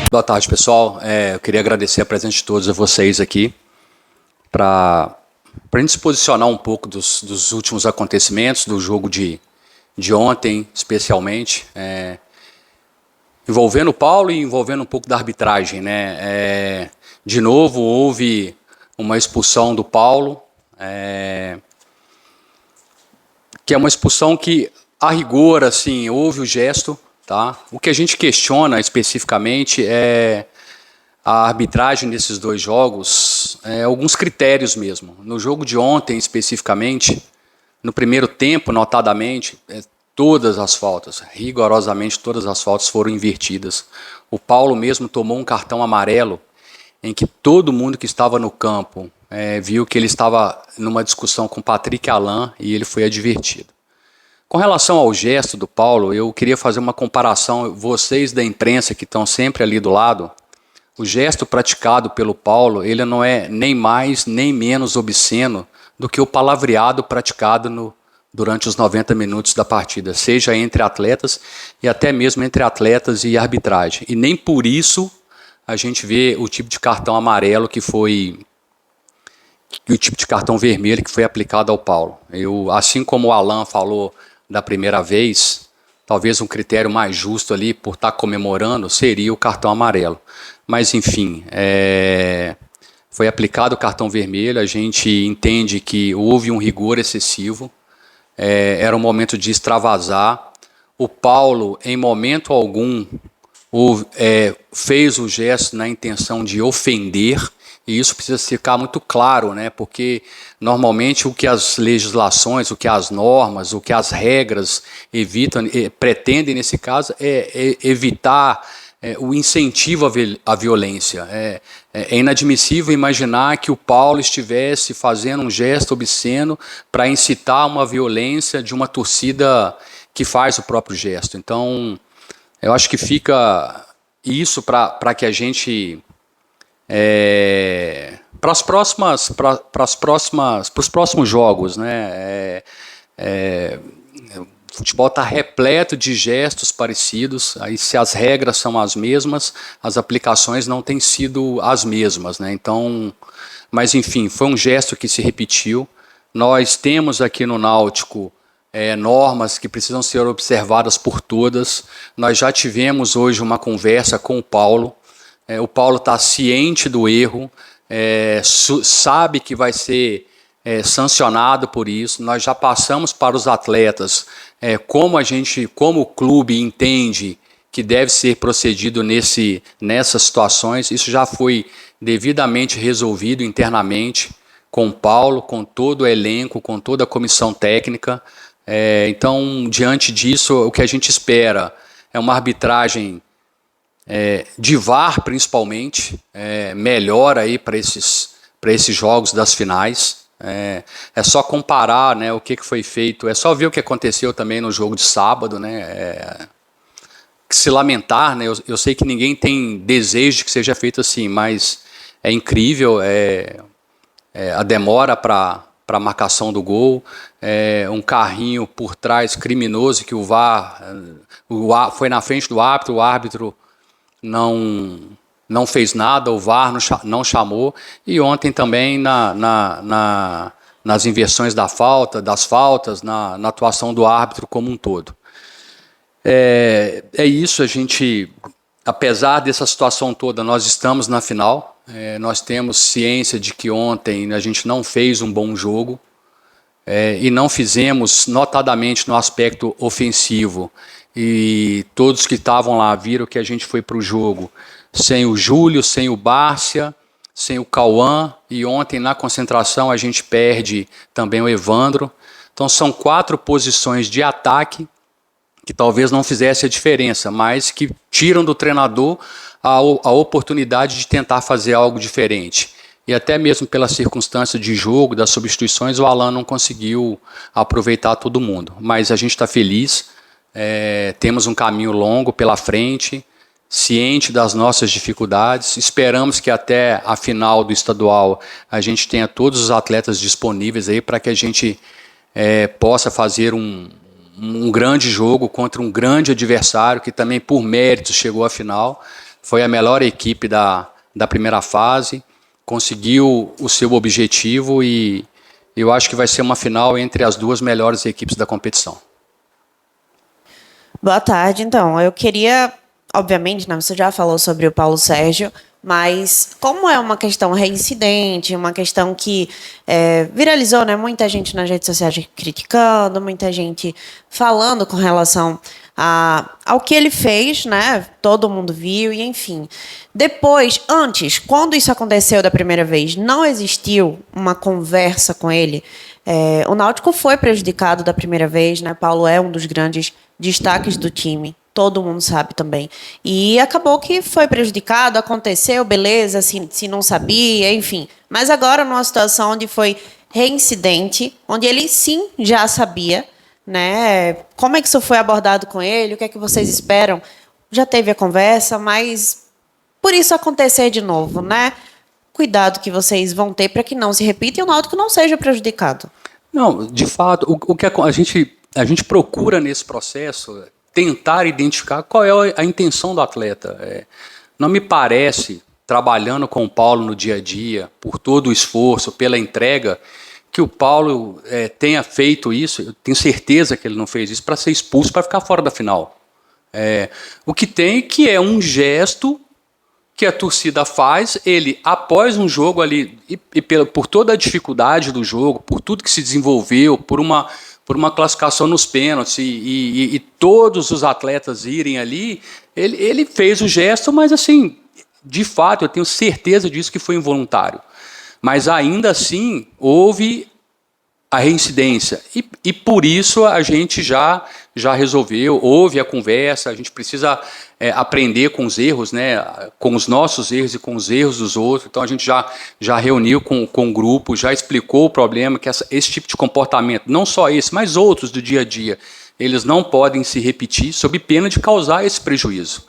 Boa tarde, pessoal. Eu queria agradecer a presença de todos vocês aqui para a gente se posicionar um pouco dos últimos acontecimentos, do jogo de ontem, especialmente, envolvendo o Paulo e envolvendo um pouco da arbitragem, né? De novo, houve uma expulsão do Paulo, que é uma expulsão que, a rigor, assim, houve o gesto, tá? O que a gente questiona especificamente é a arbitragem desses dois jogos, alguns critérios mesmo. No jogo de ontem, especificamente, no primeiro tempo, notadamente, todas as faltas, rigorosamente todas as faltas foram invertidas. O Paulo mesmo tomou um cartão amarelo em que todo mundo que estava no campo viu que ele estava numa discussão com Patrick Alain e ele foi advertido. Com relação ao gesto do Paulo, eu queria fazer uma comparação, vocês da imprensa que estão sempre ali do lado, o gesto praticado pelo Paulo, ele não é nem mais nem menos obsceno do que o palavreado praticado durante os 90 minutos da partida, seja entre atletas e até mesmo entre atletas e arbitragem. E nem por isso a gente vê o tipo de cartão amarelo o tipo de cartão vermelho que foi aplicado ao Paulo. Assim como o Alain falou da primeira vez, talvez um critério mais justo ali por estar comemorando seria o cartão amarelo. Mas enfim, foi aplicado o cartão vermelho, a gente entende que houve um rigor excessivo, era um momento de extravasar. O Paulo, em momento algum, fez o gesto na intenção de ofender, e isso precisa ficar muito claro, né? Porque normalmente o que as legislações, o que as normas, o que as regras pretendem nesse caso é evitar o incentivo à violência. É inadmissível imaginar que o Paulo estivesse fazendo um gesto obsceno para incitar uma violência de uma torcida que faz o próprio gesto. Então, eu acho que fica isso para que a gente para os próximos jogos, né? O futebol está repleto de gestos parecidos. Aí, se as regras são as mesmas, as aplicações não têm sido as mesmas, né? Então, mas enfim, foi um gesto que se repetiu. Nós temos aqui no Náutico normas que precisam ser observadas por todas. Nós já tivemos hoje uma conversa com o Paulo. O Paulo está ciente do erro, sabe que vai ser sancionado por isso. Nós já passamos para os atletas como o clube entende que deve ser procedido nessas situações. Isso já foi devidamente resolvido internamente com o Paulo, com todo o elenco, com toda a comissão técnica. Então, diante disso, o que a gente espera é uma arbitragem de VAR, principalmente, melhor aí para esses jogos das finais. É só comparar, né, o que foi feito, é só ver o que aconteceu também no jogo de sábado, né, se lamentar, né, eu sei que ninguém tem desejo de que seja feito assim, mas é incrível a demora para a marcação do gol, um carrinho por trás criminoso que o VAR foi na frente do árbitro, o árbitro não fez nada, o VAR não chamou, e ontem também nas inversões das faltas, na atuação do árbitro como um todo. Isso, a gente, apesar dessa situação toda, nós estamos na final, nós temos ciência de que ontem a gente não fez um bom jogo, e não fizemos, notadamente no aspecto ofensivo, e todos que estavam lá viram que a gente foi para o jogo sem o Júlio, sem o Bárcia, sem o Cauã, e ontem na concentração a gente perde também o Evandro. Então são 4 posições de ataque que talvez não fizesse a diferença, mas que tiram do treinador a oportunidade de tentar fazer algo diferente. E até mesmo pela circunstância de jogo, das substituições, o Alain não conseguiu aproveitar todo mundo. Mas a gente está feliz. Temos um caminho longo pela frente, ciente das nossas dificuldades, esperamos que até a final do estadual a gente tenha todos os atletas disponíveis aí para que a gente possa fazer um grande jogo contra um grande adversário que também por mérito chegou à final. foi a melhor equipe da primeira fase, conseguiu o seu objetivo e eu acho que vai ser uma final entre as duas melhores equipes da competição. Boa tarde, então. Eu queria, obviamente, né, você já falou sobre o Paulo Sérgio, mas como é uma questão reincidente, uma questão que viralizou, né? Muita gente nas redes sociais criticando, muita gente falando com relação ao que ele fez, né? Todo mundo viu, e enfim. Depois, antes, quando isso aconteceu da primeira vez, não existiu uma conversa com ele. O Náutico foi prejudicado da primeira vez, né? Paulo é um dos grandes destaques do time. Todo mundo sabe também. E acabou que foi prejudicado, aconteceu, beleza, se não sabia, enfim. Mas agora, numa situação onde foi reincidente, onde ele sim já sabia, né? Como é que isso foi abordado com ele? O que é que vocês esperam? Já teve a conversa, mas por isso acontecer de novo, né? Cuidado que vocês vão ter para que não se repita e o Náutico não seja prejudicado. Não, de fato, o que a gente procura nesse processo tentar identificar qual é a intenção do atleta. Não me parece, trabalhando com o Paulo no dia a dia, por todo o esforço, pela entrega, que o Paulo tenha feito isso. Eu tenho certeza que ele não fez isso para ser expulso, para ficar fora da final. O que tem que é um gesto que a torcida faz, ele, após um jogo ali, por toda a dificuldade do jogo, por tudo que se desenvolveu, por uma classificação nos pênaltis e todos os atletas irem ali, ele fez o gesto, mas assim, de fato, eu tenho certeza disso que foi involuntário. Mas ainda assim, houve a reincidência. E por isso a gente já resolveu, houve a conversa, a gente precisa aprender com os erros, né, com os nossos erros e com os erros dos outros. Então a gente já reuniu com o grupo, já explicou o problema, que esse tipo de comportamento, não só esse, mas outros do dia a dia, eles não podem se repetir sob pena de causar esse prejuízo.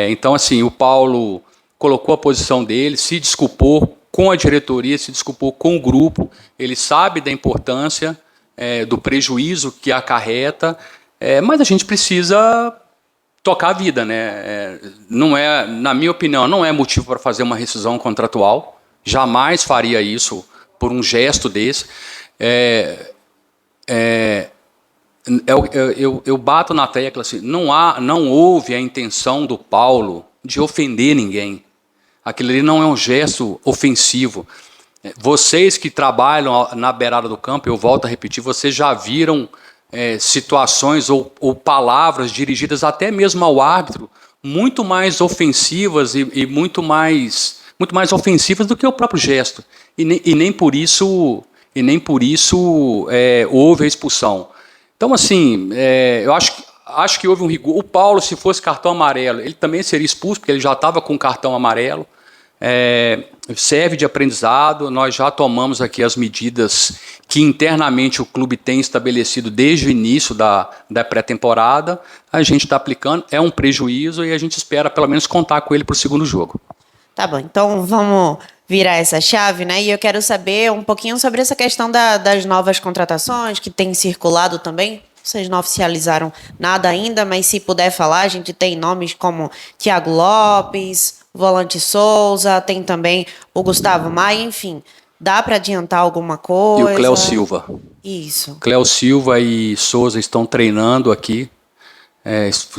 Então, assim, o Paulo colocou a posição dele, se desculpou com a diretoria, se desculpou com o grupo, ele sabe da importância do prejuízo que acarreta, mas a gente precisa tocar a vida, né? Não é, na minha opinião, não é motivo para fazer uma rescisão contratual, jamais faria isso por um gesto desse. Eu bato na tecla assim, não houve a intenção do Paulo de ofender ninguém. Aquilo ali não é um gesto ofensivo. Vocês que trabalham na beirada do campo, eu volto a repetir, vocês já viram situações ou palavras dirigidas até mesmo ao árbitro muito mais ofensivas e muito mais ofensivas do que o próprio gesto. E nem por isso houve a expulsão. Então, assim, eu acho que houve um rigor. O Paulo, se fosse cartão amarelo, ele também seria expulso, porque ele já estava com cartão amarelo. Serve de aprendizado. Nós já tomamos aqui as medidas que internamente o clube tem estabelecido desde o início da pré-temporada. A gente está aplicando, é um prejuízo e a gente espera pelo menos contar com ele para o segundo jogo. Tá bom, então vamos virar essa chave, né? E eu quero saber um pouquinho sobre essa questão das novas contratações que tem circulado também. Vocês não oficializaram nada ainda, mas se puder falar, a gente tem nomes como Thiago Lopes, Volante Souza, tem também o Gustavo Maia, enfim. Dá para adiantar alguma coisa? E o Cléo Silva. Isso. Cléo Silva e Souza estão treinando aqui.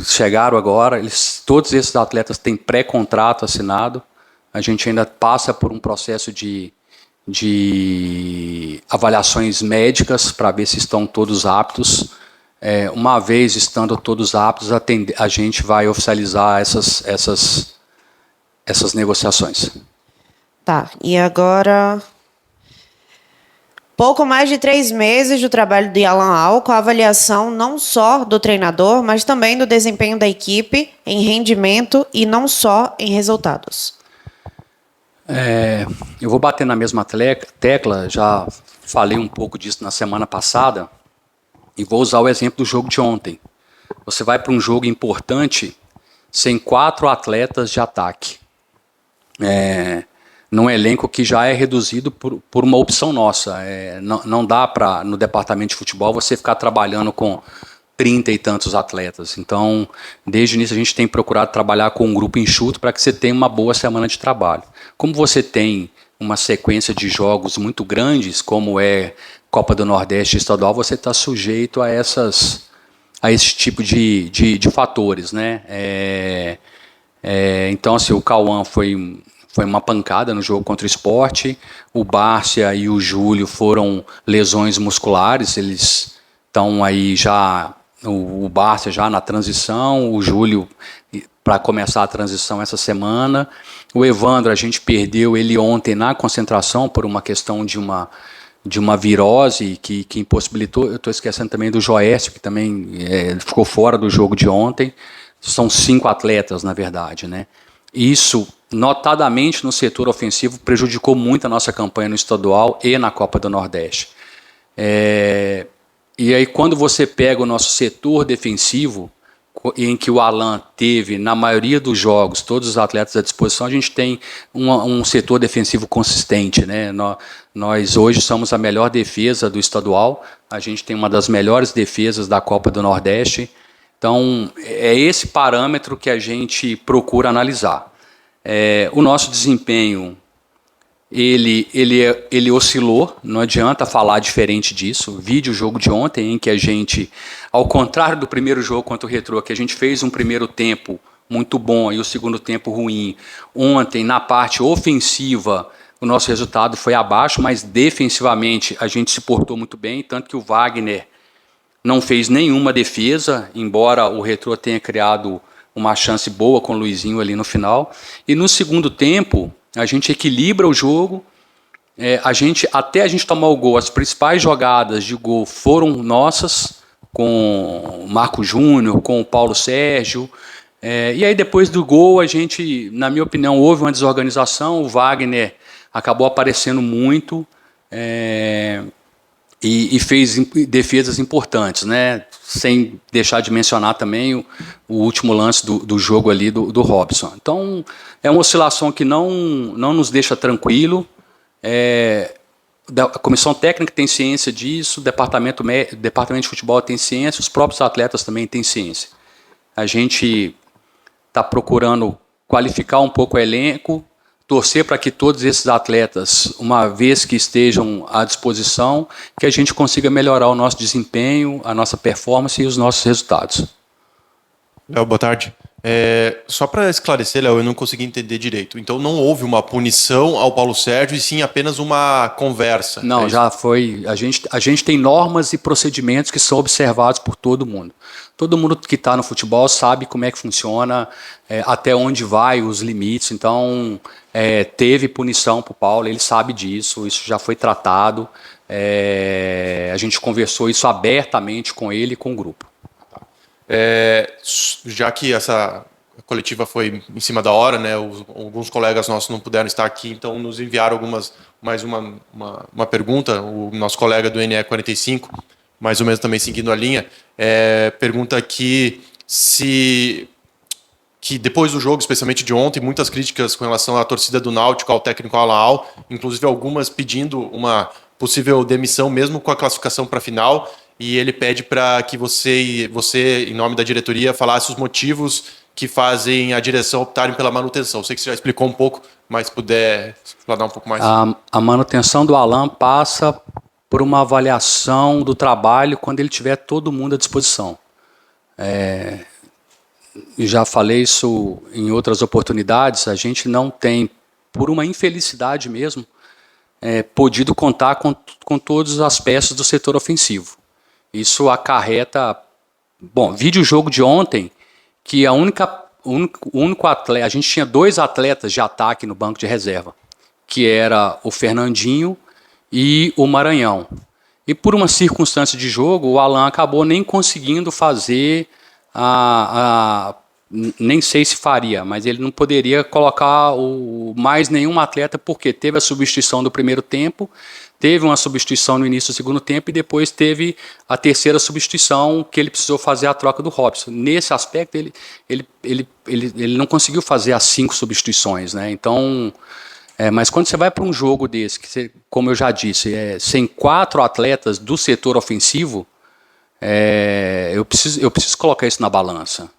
Chegaram agora. Todos esses atletas têm pré-contrato assinado. A gente ainda passa por um processo de avaliações médicas para ver se estão todos aptos. Uma vez estando todos aptos, a gente vai oficializar essas negociações. Tá, e agora... Pouco mais de 3 meses do trabalho de Alan Al, com a avaliação não só do treinador, mas também do desempenho da equipe em rendimento e não só em resultados. Eu vou bater na mesma tecla, já falei um pouco disso na semana passada, e vou usar o exemplo do jogo de ontem. Você vai para um jogo importante sem 4 atletas de ataque. Num elenco que já é reduzido por uma opção nossa. Não dá para, no departamento de futebol, você ficar trabalhando com 30 e tantos atletas. Então, desde o início a gente tem procurado trabalhar com um grupo enxuto para que você tenha uma boa semana de trabalho. Como você tem uma sequência de jogos muito grandes, como é Copa do Nordeste estadual, você está sujeito a esse tipo de fatores, né? Então, assim, o Cauã foi uma pancada no jogo contra o Sport, o Bárcia e o Júlio foram lesões musculares, eles estão aí já, o Bárcia já na transição, o Júlio para começar a transição essa semana, o Evandro a gente perdeu ele ontem na concentração por uma questão de uma virose que impossibilitou, eu estou esquecendo também do Joécio, que também ficou fora do jogo de ontem. São 5 atletas, na verdade, né? Isso, notadamente no setor ofensivo, prejudicou muito a nossa campanha no estadual e na Copa do Nordeste. E aí, quando você pega o nosso setor defensivo, em que o Alan teve, na maioria dos jogos, todos os atletas à disposição, a gente tem um setor defensivo consistente, né? Nós hoje somos a melhor defesa do estadual, a gente tem uma das melhores defesas da Copa do Nordeste. Então, é esse parâmetro que a gente procura analisar. O nosso desempenho, ele oscilou, não adianta falar diferente disso. Vide o jogo de ontem, em que a gente, ao contrário do primeiro jogo contra o Retrô, que a gente fez um primeiro tempo muito bom e o segundo tempo ruim. Ontem, na parte ofensiva, o nosso resultado foi abaixo, mas defensivamente a gente se portou muito bem, tanto que o Wagner não fez nenhuma defesa, embora o Retrô tenha criado uma chance boa com o Luizinho ali no final. E no segundo tempo, a gente equilibra o jogo, até a gente tomar o gol, as principais jogadas de gol foram nossas, com o Marco Júnior, com o Paulo Sérgio. E aí depois do gol, a gente, na minha opinião, houve uma desorganização, o Wagner acabou aparecendo muito, e fez defesas importantes, né? Sem deixar de mencionar também o último lance do jogo ali do Robson. Então, é uma oscilação que não nos deixa tranquilo. A comissão técnica tem ciência disso, o departamento de futebol tem ciência, os próprios atletas também têm ciência. A gente está procurando qualificar um pouco o elenco, torcer para que todos esses atletas, uma vez que estejam à disposição, que a gente consiga melhorar o nosso desempenho, a nossa performance e os nossos resultados. Léo, boa tarde. Só para esclarecer, Léo, eu não consegui entender direito. Então não houve uma punição ao Paulo Sérgio e sim apenas uma conversa? Não, já foi. A gente tem normas e procedimentos que são observados por todo mundo. Todo mundo que está no futebol sabe como é que funciona, até onde vai os limites. Então, teve punição para o Paulo, ele sabe disso, isso já foi tratado. A gente conversou isso abertamente com ele e com o grupo. Já que essa coletiva foi em cima da hora, né, alguns colegas nossos não puderam estar aqui, então nos enviaram mais uma pergunta. O nosso colega do NE45, mais ou menos também seguindo a linha, pergunta aqui que depois do jogo, especialmente de ontem, muitas críticas com relação à torcida do Náutico, ao técnico Alaal, inclusive algumas pedindo uma possível demissão mesmo com a classificação para a final, e ele pede para que você, em nome da diretoria, falasse os motivos que fazem a direção optarem pela manutenção. Sei que você já explicou um pouco, mas puder explanar um pouco mais. A manutenção do Alan passa por uma avaliação do trabalho quando ele tiver todo mundo à disposição. Já falei isso em outras oportunidades, a gente não tem, por uma infelicidade mesmo, podido contar com todas as peças do setor ofensivo. Isso acarreta... Bom, vide o jogo de ontem, que o único atleta... A gente tinha 2 atletas de ataque no banco de reserva, que era o Fernandinho e o Maranhão. E por uma circunstância de jogo, o Alan acabou nem conseguindo fazer nem sei se faria, mas ele não poderia colocar mais nenhum atleta, porque teve a substituição do primeiro tempo, teve uma substituição no início do segundo tempo e depois teve a terceira substituição que ele precisou fazer a troca do Robson. Nesse aspecto, ele não conseguiu fazer as 5 substituições, né? Então, mas quando você vai para um jogo desse, que você, como eu já disse, sem 4 atletas do setor ofensivo, eu preciso colocar isso na balança.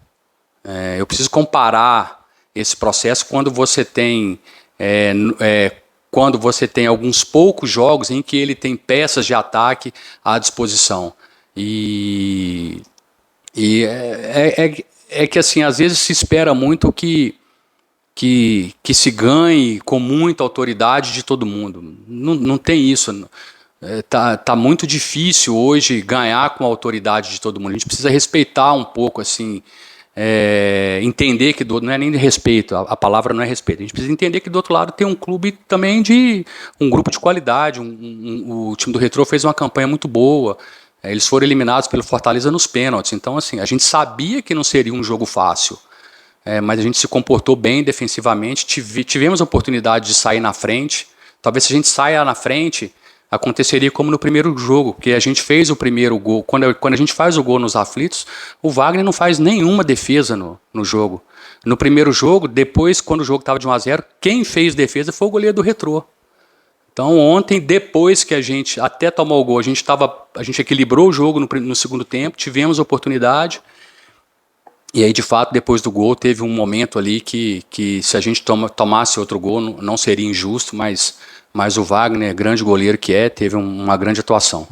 Eu preciso comparar esse processo quando você tem alguns poucos jogos em que ele tem peças de ataque à disposição. E que assim, às vezes se espera muito que se ganhe com muita autoridade de todo mundo. Não tem isso. Tá muito difícil hoje ganhar com a autoridade de todo mundo. A gente precisa respeitar um pouco, assim, entender que não é nem de respeito, a palavra não é respeito. A gente precisa entender que do outro lado tem um clube também de um grupo de qualidade. O time do Retrô fez uma campanha muito boa. Eles foram eliminados pelo Fortaleza nos pênaltis. Então, assim, a gente sabia que não seria um jogo fácil. Mas a gente se comportou bem defensivamente, tivemos a oportunidade de sair na frente. Talvez se a gente saia na frente, aconteceria como no primeiro jogo, que a gente fez o primeiro gol. Quando a gente faz o gol nos aflitos, o Wagner não faz nenhuma defesa no jogo. No primeiro jogo, depois, quando o jogo estava de 1-0, quem fez defesa foi o goleiro do Retrô. Então ontem, depois que a gente até tomou o gol, a gente equilibrou o jogo no segundo tempo, tivemos a oportunidade. E aí, de fato, depois do gol, teve um momento ali que se a gente tomasse outro gol, não seria injusto, mas o Wagner, grande goleiro que teve uma grande atuação.